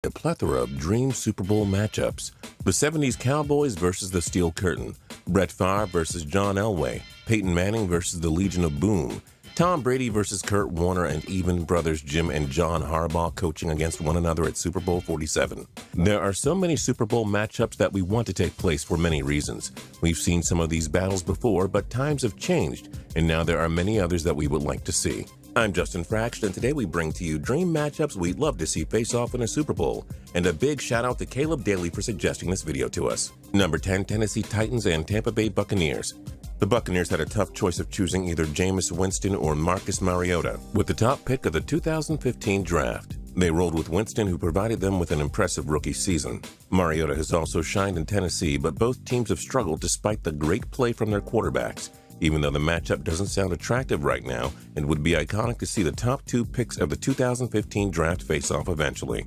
A plethora of dream Super Bowl matchups. The 70s Cowboys versus the Steel Curtain. Brett Favre versus John Elway. Peyton Manning versus the Legion of Boom. Tom Brady versus Kurt Warner, and even brothers Jim and John Harbaugh coaching against one another at Super Bowl 47. There are so many Super Bowl matchups that we want to take place for many reasons. We've seen some of these battles before, but times have changed, and now there are many others that we would like to see. I'm Justin Fraction, and today we bring to you dream matchups we'd love to see face off in a Super Bowl. And a big shout out to Caleb Daly for suggesting this video to us. Number 10, Tennessee Titans and Tampa Bay Buccaneers. The Buccaneers had a tough choice of choosing either Jameis Winston or Marcus Mariota with the top pick of the 2015 draft. They rolled with Winston, who provided them with an impressive rookie season. Mariota has also shined in Tennessee, but both teams have struggled despite the great play from their quarterbacks. Even though the matchup doesn't sound attractive right now, it would be iconic to see the top two picks of the 2015 draft face off eventually.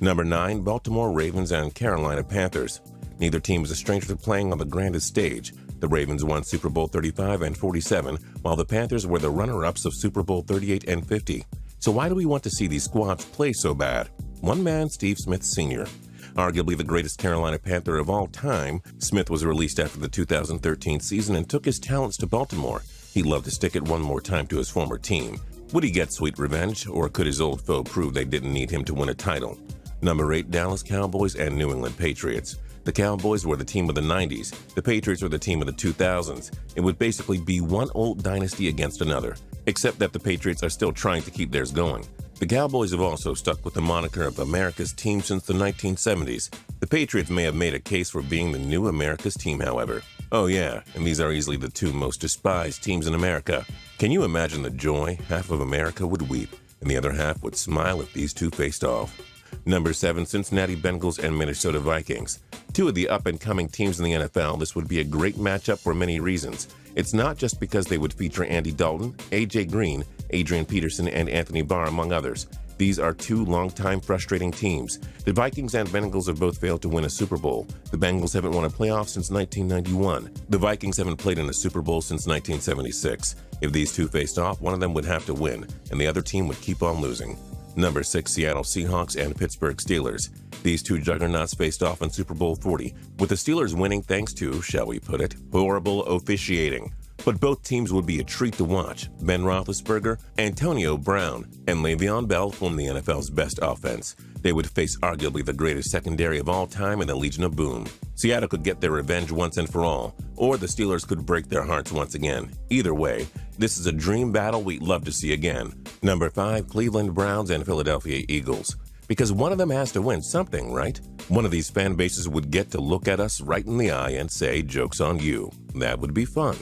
Number 9, Baltimore Ravens and Carolina Panthers. Neither team is a stranger to playing on the grandest stage. The Ravens won Super Bowl 35 and 47, while the Panthers were the runner-ups of Super Bowl 38 and 50. So why do we want to see these squads play so bad? One man, Steve Smith Sr. Arguably the greatest Carolina Panther of all time, Smith was released after the 2013 season and took his talents to Baltimore. He'd love to stick it one more time to his former team. Would he get sweet revenge, or could his old foe prove they didn't need him to win a title? Number 8, Dallas Cowboys and New England Patriots. The Cowboys were the team of the 90s. The Patriots were the team of the 2000s. It would basically be one old dynasty against another, except that the Patriots are still trying to keep theirs going. The Cowboys have also stuck with the moniker of America's team since the 1970s. The Patriots may have made a case for being the new America's team, however. Oh yeah, and these are easily the two most despised teams in America. Can you imagine the joy? Half of America would weep, and the other half would smile if these two faced off. Number 7, Cincinnati Bengals and Minnesota Vikings. Two of the up-and-coming teams in the NFL, this would be a great matchup for many reasons. It's not just because they would feature Andy Dalton, A.J. Green, Adrian Peterson, and Anthony Barr, among others. These are two long-time frustrating teams. The Vikings and Bengals have both failed to win a Super Bowl. The Bengals haven't won a playoff since 1991. The Vikings haven't played in a Super Bowl since 1976. If these two faced off, one of them would have to win, and the other team would keep on losing. Number 6, Seattle Seahawks and Pittsburgh Steelers. These two juggernauts faced off in Super Bowl 40, with the Steelers winning thanks to, shall we put it, horrible officiating. But both teams would be a treat to watch. Ben Roethlisberger, Antonio Brown, and Le'Veon Bell form the NFL's best offense. They would face arguably the greatest secondary of all time in the Legion of Boom. Seattle could get their revenge once and for all, or the Steelers could break their hearts once again. Either way, this is a dream battle we'd love to see again. Number 5, Cleveland Browns and Philadelphia Eagles. Because one of them has to win something, right? One of these fan bases would get to look at us right in the eye and say, "Joke's on you." That would be fun.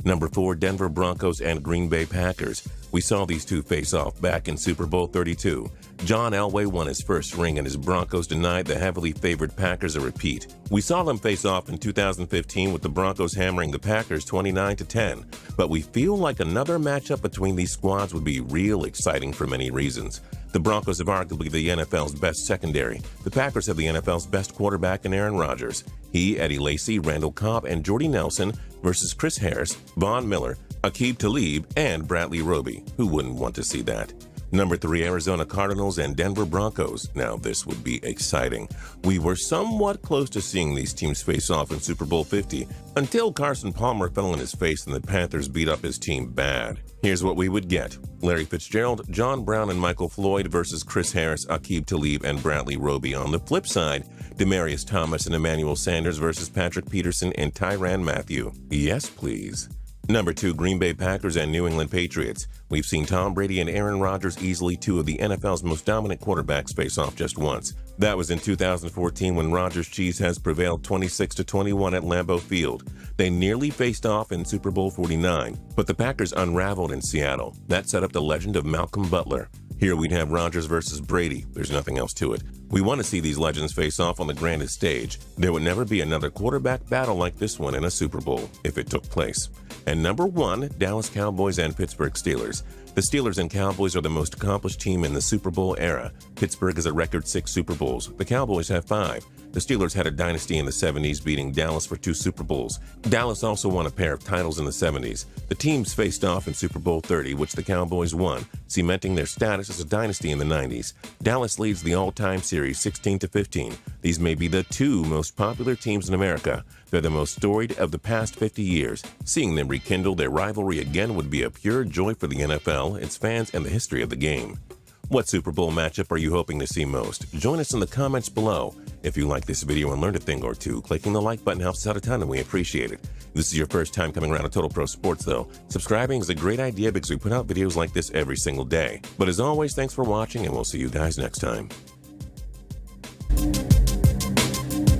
Number 4, Denver Broncos and Green Bay Packers. We saw these two face off back in Super Bowl 32. John Elway won his first ring and his Broncos denied the heavily favored Packers a repeat. We saw them face off in 2015 with the Broncos hammering the Packers 29-10. But we feel like another matchup between these squads would be real exciting for many reasons. The Broncos have arguably the NFL's best secondary. The Packers have the NFL's best quarterback in Aaron Rodgers. He, Eddie Lacy, Randall Cobb, and Jordy Nelson versus Chris Harris, Von Miller, Aqib Talib, and Bradley Roby. Who wouldn't want to see that? Number 3, Arizona Cardinals and Denver Broncos. Now this would be exciting. We were somewhat close to seeing these teams face off in Super Bowl 50 until Carson Palmer fell on his face and the Panthers beat up his team bad. Here's what we would get. Larry Fitzgerald, John Brown, and Michael Floyd versus Chris Harris, Aqib Talib, and Bradley Roby. On the flip side, Demaryius Thomas and Emmanuel Sanders versus Patrick Peterson and Tyrann Mathieu. Yes, please. Number 2, Green Bay Packers and New England Patriots. We've seen Tom Brady and Aaron Rodgers, easily two of the NFL's most dominant quarterbacks, face off just once. That was in 2014 when Rodgers' Cheeseheads prevailed 26-21 at Lambeau Field. They nearly faced off in Super Bowl 49, but the Packers unraveled in Seattle. That set up the legend of Malcolm Butler. Here we'd have Rodgers versus Brady. There's nothing else to it. We want to see these legends face off on the grandest stage. There would never be another quarterback battle like this one in a Super Bowl, if it took place. And number 1, Dallas Cowboys and Pittsburgh Steelers. The Steelers and Cowboys are the most accomplished team in the Super Bowl era. Pittsburgh has a record 6 Super Bowls. The Cowboys have 5. The The Steelers had a dynasty in the 70s, beating Dallas for 2 Super Bowls. Dallas also won a pair of titles in the 70s. The teams faced off in Super Bowl 30, which the Cowboys won, cementing their status as a dynasty in the 90s. Dallas leads the all-time series 16-15. These may be the 2 most popular teams in America. They're the most storied of the past 50 years. Seeing them rekindle their rivalry again would be a pure joy for the NFL, its fans, and the history of the game. What Super Bowl matchup are you hoping to see most? Join us in the comments below. If you like this video and learned a thing or two, clicking the like button helps us out a ton and we appreciate it. If this is your first time coming around to Total Pro Sports though, subscribing is a great idea because we put out videos like this every single day. But as always, thanks for watching and we'll see you guys next time.